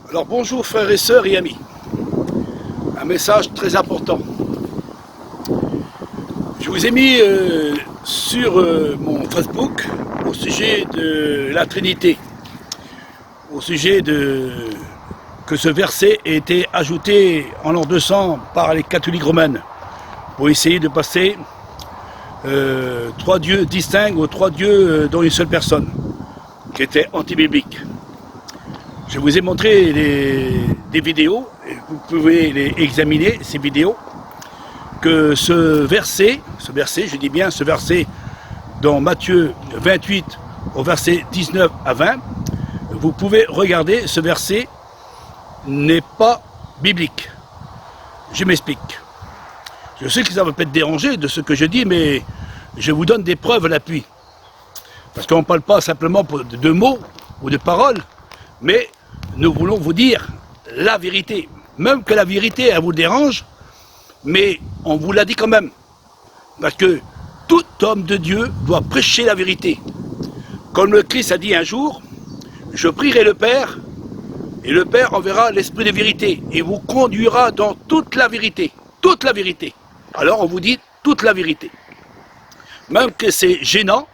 Alors bonjour frères et sœurs et amis. Un message très important. Je vous ai mis sur mon Facebook au sujet de la Trinité, au sujet de que ce verset ait été ajouté en l'an 200 par les catholiques romaines pour essayer de passer trois dieux distincts aux trois dieux dans une seule personne, qui était antibiblique. Je vous ai montré des vidéos, et vous pouvez les examiner, ces vidéos, que ce verset, je dis bien ce verset, dans Matthieu 28 au verset 19 à 20, vous pouvez regarder, ce verset n'est pas biblique. Je m'explique. Je sais que ça va peut-être déranger de ce que je dis, mais je vous donne des preuves à l'appui. Parce qu'on ne parle pas simplement de mots ou de paroles, mais nous voulons vous dire la vérité. Même que la vérité, elle vous dérange, mais on vous l'a dit quand même. Parce que tout homme de Dieu doit prêcher la vérité. Comme le Christ a dit un jour, je prierai le Père, et le Père enverra l'Esprit de vérité, et vous conduira dans toute la vérité. Toute la vérité. Alors on vous dit toute la vérité. Même que c'est gênant,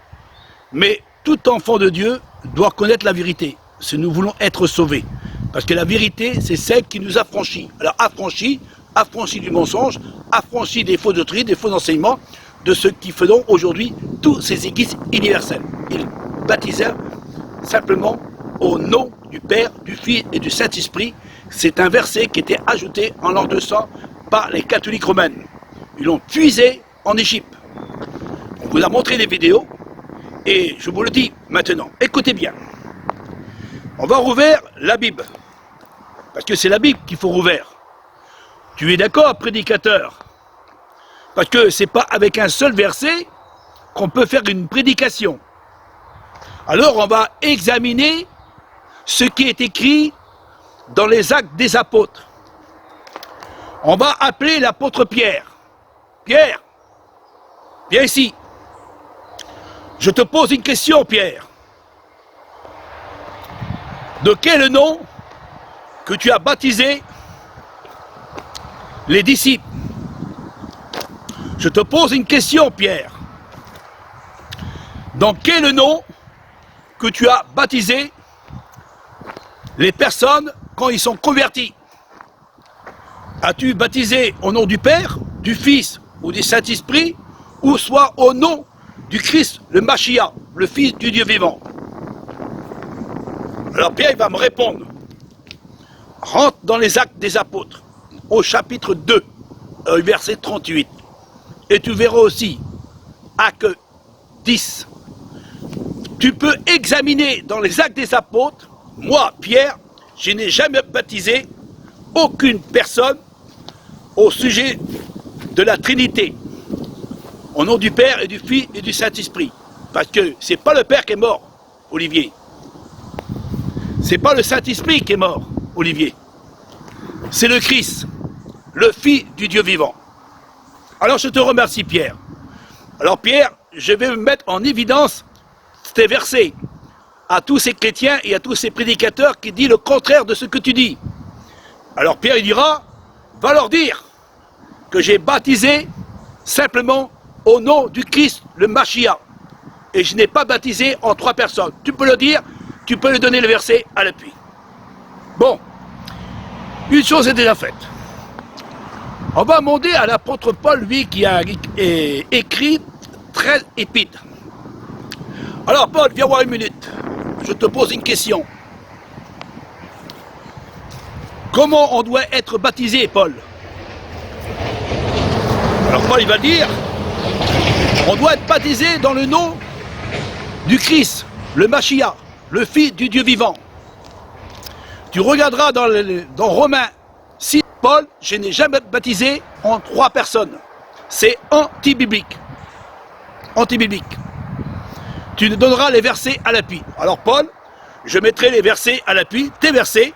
mais tout enfant de Dieu doit connaître la vérité, si nous voulons être sauvés. Parce que la vérité, c'est celle qui nous affranchit. Alors affranchit du mensonge, affranchit des faux doctrines, des faux enseignements, de ceux qui font aujourd'hui toutes ces églises universelles. Ils baptisent simplement au nom du Père, du Fils et du Saint-Esprit. C'est un verset qui était ajouté en l'an 200 par les catholiques romaines. Ils l'ont puisé en Égypte. On vous a montré des vidéos, et je vous le dis maintenant, écoutez bien. On va rouvrir la Bible, parce que c'est la Bible qu'il faut rouvrir. Tu es d'accord, prédicateur? Parce que c'est pas avec un seul verset qu'on peut faire une prédication. Alors on va examiner ce qui est écrit dans les Actes des Apôtres. On va appeler l'apôtre Pierre. Pierre, viens ici. Je te pose une question, Pierre. De quel nom que tu as baptisé les disciples? Je te pose une question, Pierre. Dans quel nom que tu as baptisé les personnes quand ils sont convertis? As-tu baptisé au nom du Père, du Fils ou du Saint-Esprit, ou soit au nom du Christ, le Machia, le Fils du Dieu vivant? Alors Pierre il va me répondre. Rentre dans les Actes des Apôtres, au chapitre 2, verset 38. Et tu verras aussi, Actes 10. Tu peux examiner dans les Actes des Apôtres, moi, Pierre, je n'ai jamais baptisé aucune personne au sujet de la Trinité, au nom du Père et du Fils et du Saint-Esprit. Parce que c'est pas le Père qui est mort, Olivier. C'est pas le Saint-Esprit qui est mort, Olivier. C'est le Christ, le Fils du Dieu vivant. Alors je te remercie, Pierre. Alors Pierre, je vais me mettre en évidence tes versets à tous ces chrétiens et à tous ces prédicateurs qui disent le contraire de ce que tu dis. Alors Pierre il dira, va leur dire que j'ai baptisé simplement au nom du Christ, le Machia. Et je n'ai pas baptisé en trois personnes. Tu peux le dire, tu peux lui donner le verset à l'appui. Bon, une chose est déjà faite. On va demander à l'apôtre Paul, lui, qui a écrit 13 épîtres. Alors Paul, viens voir une minute. Je te pose une question. Comment on doit être baptisé, Paul? Alors Paul, il va dire, on doit être baptisé dans le nom du Christ, le Machia, le Fils du Dieu vivant. Tu regarderas dans Romains 6, Paul, je n'ai jamais baptisé en trois personnes. C'est anti-biblique. Anti-biblique. Tu nous donneras les versets à l'appui. Alors Paul, je mettrai les versets à l'appui, tes versets,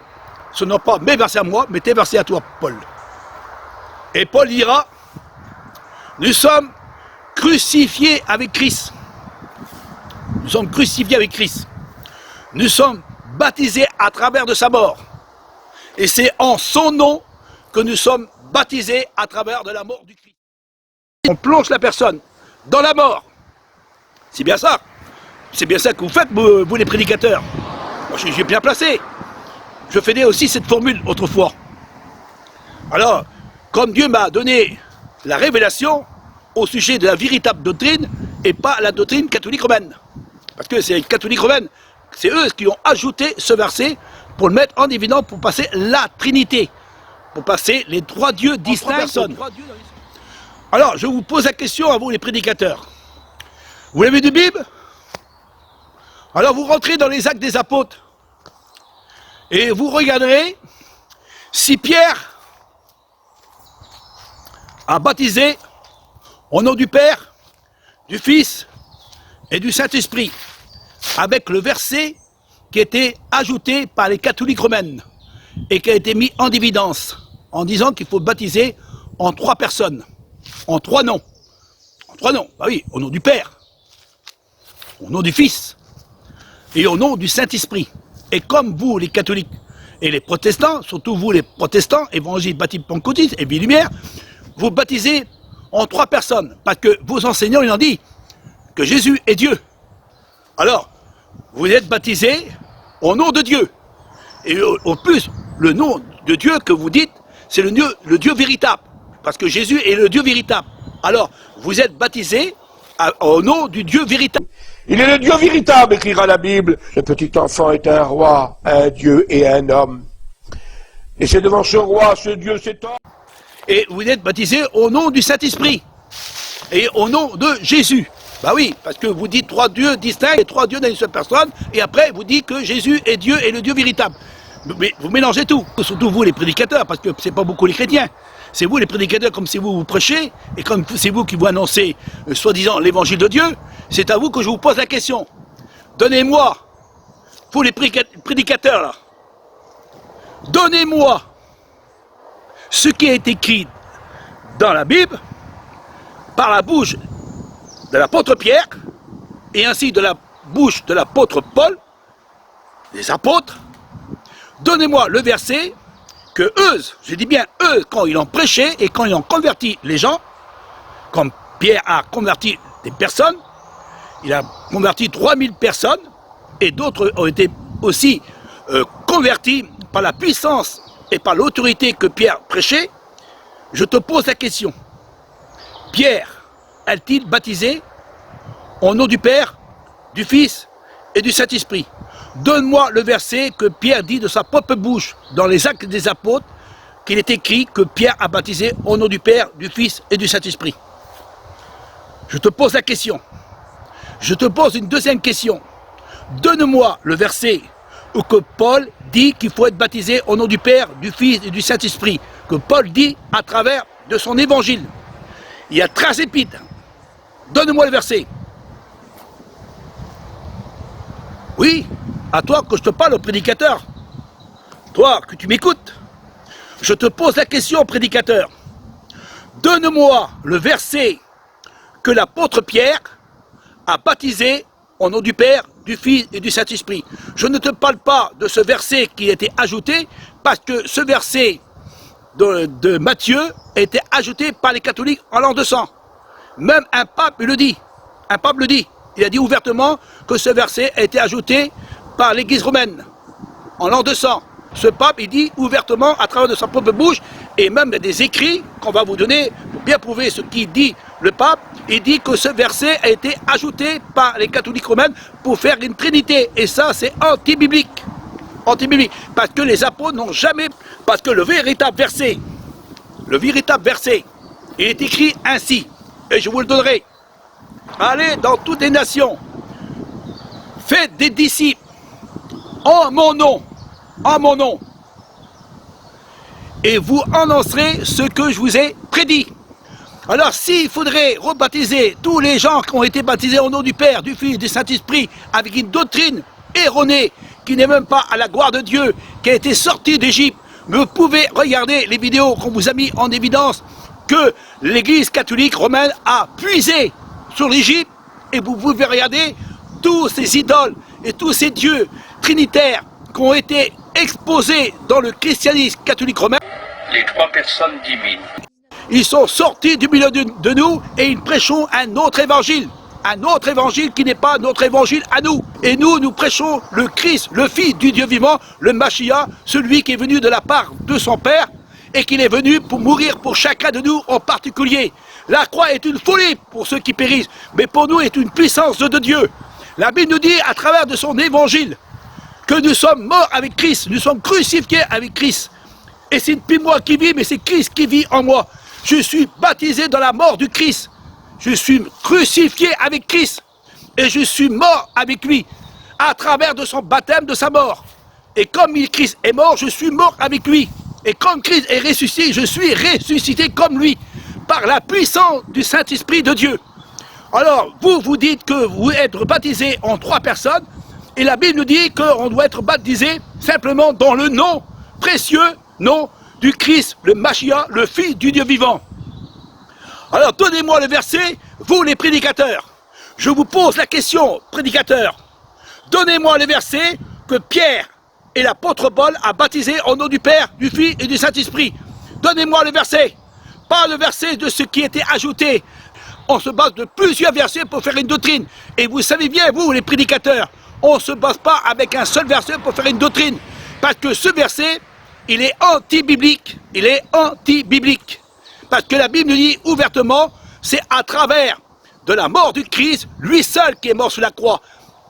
ce ne sont pas mes versets à moi, mais tes versets à toi, Paul. Et Paul dira, nous sommes crucifiés avec Christ. Nous sommes crucifiés avec Christ. Nous sommes baptisés à travers de sa mort. Et c'est en son nom que nous sommes baptisés à travers de la mort du Christ. On plonge la personne dans la mort. C'est bien ça. C'est bien ça que vous faites, vous les prédicateurs. Moi, j'ai bien placé. Je faisais aussi cette formule autrefois. Alors, comme Dieu m'a donné la révélation au sujet de la véritable doctrine et pas la doctrine catholique romaine. Parce que c'est les catholiques romaines, c'est eux qui ont ajouté ce verset pour le mettre en évidence, pour passer la Trinité, pour passer les trois dieux distincts. Alors, je vous pose la question à vous les prédicateurs. Vous l'avez du Bible? Alors vous rentrez dans les Actes des Apôtres et vous regarderez si Pierre a baptisé au nom du Père, du Fils et du Saint-Esprit, avec le verset qui a été ajouté par les catholiques romaines et qui a été mis en évidence en disant qu'il faut baptiser en 3 personnes, en 3 noms. En 3 noms, bah oui, au nom du Père, au nom du Fils et au nom du Saint-Esprit. Et comme vous, les catholiques et les protestants, surtout vous les protestants, évangile, baptême, pentecôtiste et vie lumière, vous baptisez en 3 personnes, parce que vos enseignants, ils ont dit que Jésus est Dieu. Alors, vous êtes baptisés au nom de Dieu. Et au plus, le nom de Dieu que vous dites, c'est le Dieu véritable, parce que Jésus est le Dieu véritable. Alors, vous êtes baptisés au nom du Dieu véritable. Il est le Dieu véritable, écrira la Bible. Le petit enfant est un roi, un Dieu et un homme. Et c'est devant ce roi, ce Dieu, cet homme. Et vous êtes baptisés au nom du Saint-Esprit. Et au nom de Jésus. Bah oui, parce que vous dites 3 dieux distincts et 3 dieux dans une seule personne. Et après, vous dites que Jésus est Dieu et le Dieu véritable. Mais vous mélangez tout. Surtout vous, les prédicateurs, parce que c'est pas beaucoup les chrétiens. C'est vous, les prédicateurs, comme c'est vous prêchez, et comme c'est vous qui vous annoncez, soi-disant, l'évangile de Dieu, c'est à vous que je vous pose la question. Donnez-moi, vous les prédicateurs, là, donnez-moi ce qui est écrit dans la Bible, par la bouche de l'apôtre Pierre, et ainsi de la bouche de l'apôtre Paul, les apôtres. Donnez-moi le verset que eux, je dis bien eux, quand ils ont prêché et quand ils ont converti les gens, comme Pierre a converti des personnes, il a converti 3000 personnes, et d'autres ont été aussi convertis par la puissance et par l'autorité que Pierre prêchait. Je te pose la question. Pierre a-t-il baptisé au nom du Père, du Fils et du Saint-Esprit? Donne-moi le verset que Pierre dit de sa propre bouche dans les Actes des Apôtres, qu'il est écrit que Pierre a baptisé au nom du Père, du Fils et du Saint-Esprit. Je te pose la question. Je te pose une deuxième question. Donne-moi le verset où que Paul dit qu'il faut être baptisé au nom du Père, du Fils et du Saint-Esprit, que Paul dit à travers de son évangile. Il y a 13 épîtres. Donne-moi le verset. Oui, à toi que je te parle, au prédicateur. Toi, que tu m'écoutes. Je te pose la question, prédicateur. Donne-moi le verset que l'apôtre Pierre a baptisé au nom du Père, du Fils et du Saint-Esprit. Je ne te parle pas de ce verset qui a été ajouté, parce que ce verset de Matthieu a été ajouté par les catholiques en l'an 200. Même un pape le dit. Un pape le dit. Il a dit ouvertement que ce verset a été ajouté par l'Église romaine en l'an 200. Ce pape, il dit ouvertement à travers de sa propre bouche, et même des écrits qu'on va vous donner pour bien prouver ce qu'il dit le pape. Il dit que ce verset a été ajouté par les catholiques romaines pour faire une trinité. Et ça, c'est anti-biblique. Anti-biblique. Parce que les apôtres n'ont jamais... Parce que le véritable verset, il est écrit ainsi. Et je vous le donnerai. Allez dans toutes les nations. Faites des disciples en mon nom. En mon nom. Et vous annoncerez ce que je vous ai prédit. Alors s'il faudrait rebaptiser tous les gens qui ont été baptisés au nom du Père, du Fils, du Saint-Esprit, avec une doctrine erronée, qui n'est même pas à la gloire de Dieu, qui a été sortie d'Égypte, vous pouvez regarder les vidéos qu'on vous a mis en évidence, que l'Église catholique romaine a puisé sur l'Égypte, et vous pouvez regarder tous ces idoles et tous ces dieux trinitaires qui ont été exposés dans le christianisme catholique romain. Les trois personnes divines. Ils sont sortis du milieu de nous et ils prêchons un autre évangile. Un autre évangile qui n'est pas notre évangile à nous. Et nous prêchons le Christ, le Fils du Dieu vivant, le Mashiach, celui qui est venu de la part de son Père et qu'il est venu pour mourir pour chacun de nous en particulier. La croix est une folie pour ceux qui périssent, mais pour nous est une puissance de Dieu. La Bible nous dit à travers de son évangile que nous sommes morts avec Christ, nous sommes crucifiés avec Christ. Et c'est plus moi qui vis, mais c'est Christ qui vit en moi. Je suis baptisé dans la mort du Christ. Je suis crucifié avec Christ et je suis mort avec lui à travers de son baptême, de sa mort. Et comme Christ est mort, je suis mort avec lui. Et comme Christ est ressuscité, je suis ressuscité comme lui, par la puissance du Saint-Esprit de Dieu. Alors, vous dites que vous êtes baptisés en 3 personnes, et la Bible nous dit qu'on doit être baptisé simplement dans le nom, précieux nom du Christ, le Mashiach, le Fils du Dieu vivant. Alors donnez-moi le verset, vous les prédicateurs. Je vous pose la question, prédicateurs. Donnez-moi le verset que Pierre et l'apôtre Paul a baptisé au nom du Père, du Fils et du Saint-Esprit. Donnez-moi le verset. Pas le verset de ce qui était ajouté. On se base de plusieurs versets pour faire une doctrine. Et vous savez bien, vous les prédicateurs, on ne se base pas avec un seul verset pour faire une doctrine. Parce que ce verset, il est anti-biblique. Il est anti-biblique. Parce que la Bible nous dit ouvertement, c'est à travers de la mort du Christ, lui seul qui est mort sur la croix.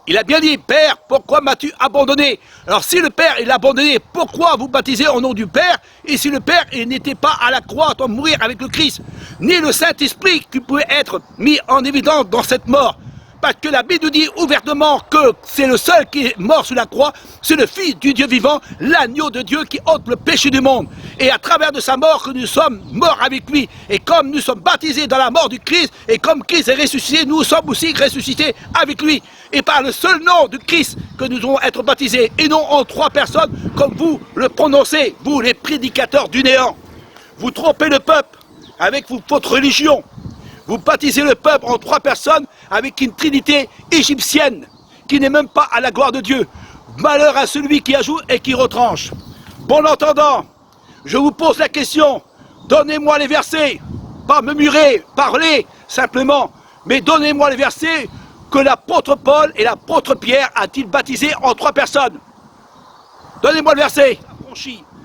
Il a bien dit, Père, pourquoi m'as-tu abandonné? Alors si le Père l'a abandonné, pourquoi vous baptisez au nom du Père? Et si le Père n'était pas à la croix en mourir avec le Christ, ni le Saint-Esprit qui pouvait être mis en évidence dans cette mort? Parce que la Bible nous dit ouvertement que c'est le seul qui est mort sur la croix, c'est le Fils du Dieu vivant, l'agneau de Dieu qui ôte le péché du monde. Et à travers de sa mort que nous sommes morts avec lui. Et comme nous sommes baptisés dans la mort du Christ, et comme Christ est ressuscité, nous sommes aussi ressuscités avec lui. Et par le seul nom de Christ que nous devons être baptisés, et non en 3 personnes, comme vous le prononcez, vous les prédicateurs du néant. Vous trompez le peuple avec votre religion. Vous baptisez le peuple en 3 personnes avec une trinité égyptienne qui n'est même pas à la gloire de Dieu. Malheur à celui qui ajoute et qui retranche. Bon entendant, je vous pose la question, donnez-moi les versets, pas me murer, parler simplement, mais donnez-moi les versets que l'apôtre Paul et l'apôtre Pierre a-t-il baptisé en 3 personnes. Donnez-moi le verset.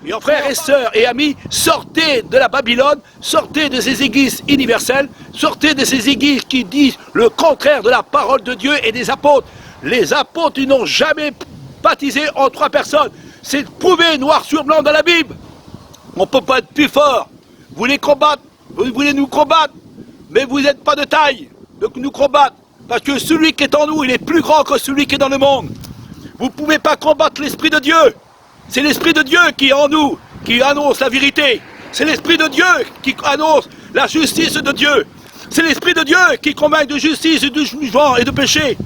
Et en frères et sœurs et amis, sortez de la Babylone, sortez de ces églises universelles, sortez de ces églises qui disent le contraire de la parole de Dieu et des apôtres. Les apôtres, ils n'ont jamais baptisé en 3 personnes. C'est prouvé noir sur blanc dans la Bible. On ne peut pas être plus fort. Vous voulez combattre, vous voulez nous combattre, mais vous n'êtes pas de taille de nous combattre. Parce que celui qui est en nous, il est plus grand que celui qui est dans le monde. Vous ne pouvez pas combattre l'Esprit de Dieu. C'est l'Esprit de Dieu qui est en nous, qui annonce la vérité. C'est l'Esprit de Dieu qui annonce la justice de Dieu. C'est l'Esprit de Dieu qui convainc de justice et de jugement et de péché.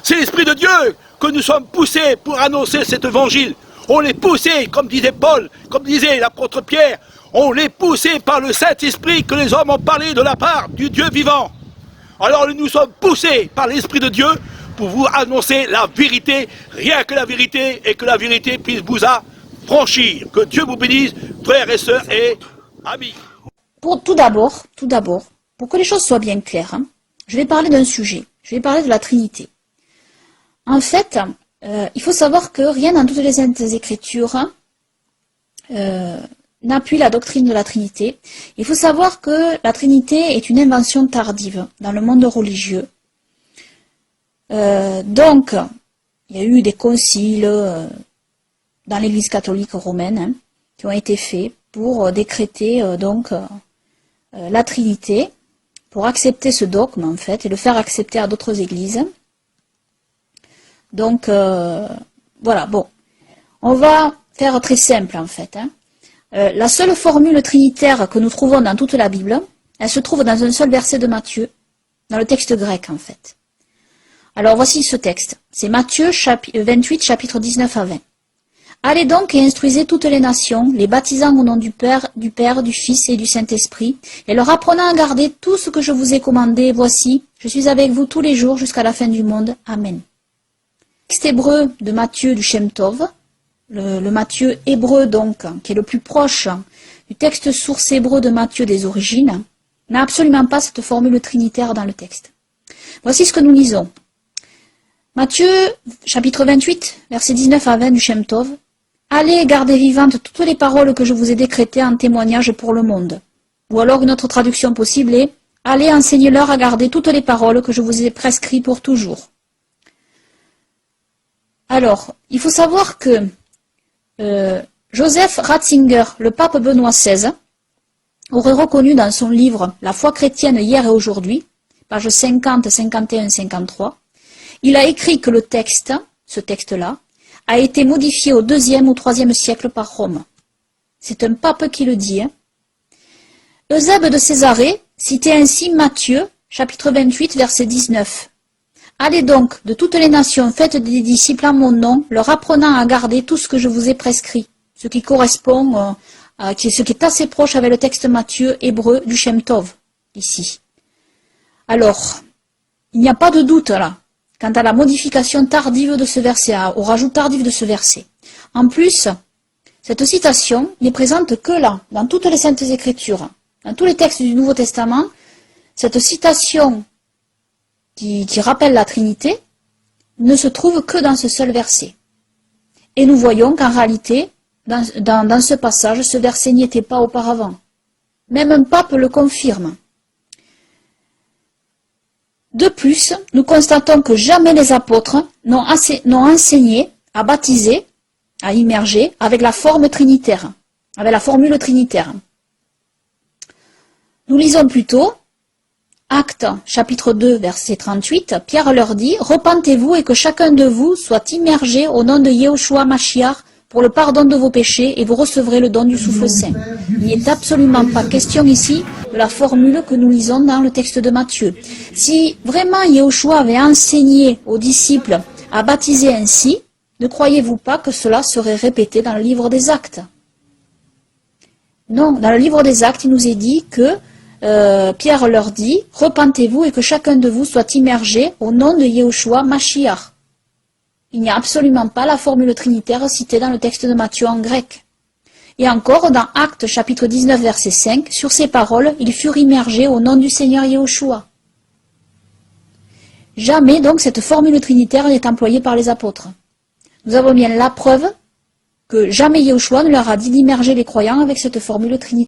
C'est l'Esprit de Dieu que nous sommes poussés pour annoncer cet évangile. On est poussés, comme disait Paul, comme disait l'apôtre Pierre, on est poussés par le Saint-Esprit que les hommes ont parlé de la part du Dieu vivant. Alors nous sommes poussés par l'Esprit de Dieu pour vous annoncer la vérité, rien que la vérité, et que la vérité puisse vous affranchir. Que Dieu vous bénisse, frères et sœurs et amis. Tout d'abord, pour que les choses soient bien claires, je vais parler d'un sujet. Je vais parler de la Trinité. En fait, il faut savoir que rien dans toutes les Saintes Écritures n'appuie la doctrine de la Trinité. Il faut savoir que la Trinité est une invention tardive dans le monde religieux. Donc, il y a eu des conciles dans l'Église catholique romaine qui ont été faits pour décréter la Trinité, pour accepter ce dogme en fait et le faire accepter à d'autres églises. Donc, voilà, bon, on va faire très simple en fait. La seule formule trinitaire que nous trouvons dans toute la Bible, elle se trouve dans un seul verset de Matthieu, dans le texte grec en fait. Alors voici ce texte, c'est Matthieu 28, chapitre 19 à 20. Allez donc et instruisez toutes les nations, les baptisant au nom du Père, du Fils et du Saint-Esprit, et leur apprenant à garder tout ce que je vous ai commandé. Voici, je suis avec vous tous les jours jusqu'à la fin du monde. Amen. Texte hébreu de Matthieu du Shem Tov, le Matthieu hébreu donc, qui est le plus proche du texte source hébreu de Matthieu des origines, n'a absolument pas cette formule trinitaire dans le texte. Voici ce que nous lisons. Matthieu, chapitre 28, versets 19 à 20 du Shem Tov. « Allez et gardez vivantes toutes les paroles que je vous ai décrétées en témoignage pour le monde. » Ou alors une autre traduction possible est « Allez, enseignez-leur à garder toutes les paroles que je vous ai prescrites pour toujours. » Alors, il faut savoir que Joseph Ratzinger, le pape Benoît XVI, aurait reconnu dans son livre « La foi chrétienne hier et aujourd'hui », pages 50, 51, 53, il a écrit que le texte, ce texte-là, a été modifié au IIe ou IIIe siècle par Rome. C'est un pape qui le dit. Eusèbe de Césarée citait ainsi Matthieu, chapitre 28, verset 19. « Allez donc, de toutes les nations, faites des disciples en mon nom, leur apprenant à garder tout ce que je vous ai prescrit. » Ce qui correspond, ce qui est assez proche avec le texte Matthieu hébreu du Shem Tov, ici. Alors, il n'y a pas de doute là, quant à la modification tardive de ce verset, au rajout tardif de ce verset. En plus, cette citation n'est présente que là, dans toutes les Saintes Écritures. Dans tous les textes du Nouveau Testament, cette citation qui rappelle la Trinité ne se trouve que dans ce seul verset. Et nous voyons qu'en réalité, dans ce passage, ce verset n'y était pas auparavant. Même un pape le confirme. De plus, nous constatons que jamais les apôtres n'ont enseigné à baptiser, à immerger, avec la forme trinitaire, avec la formule trinitaire. Nous lisons plutôt Actes, chapitre 2, verset 38, Pierre leur dit « Repentez-vous et que chacun de vous soit immergé au nom de Yehoshua Mashiach pour le pardon de vos péchés et vous recevrez le don du souffle saint. » Il n'est absolument pas question ici de la formule que nous lisons dans le texte de Matthieu. Si vraiment Yehoshua avait enseigné aux disciples à baptiser ainsi, ne croyez-vous pas que cela serait répété dans le livre des Actes? Non, dans le livre des Actes, il nous est dit que Pierre leur dit « Repentez-vous et que chacun de vous soit immergé au nom de Yehoshua Mashiach. » Il n'y a absolument pas la formule trinitaire citée dans le texte de Matthieu en grec. Et encore, dans Actes chapitre 19, verset 5, sur ces paroles, ils furent immergés au nom du Seigneur Yehoshua. Jamais donc cette formule trinitaire n'est employée par les apôtres. Nous avons bien la preuve que jamais Yehoshua ne leur a dit d'immerger les croyants avec cette formule trinitaire.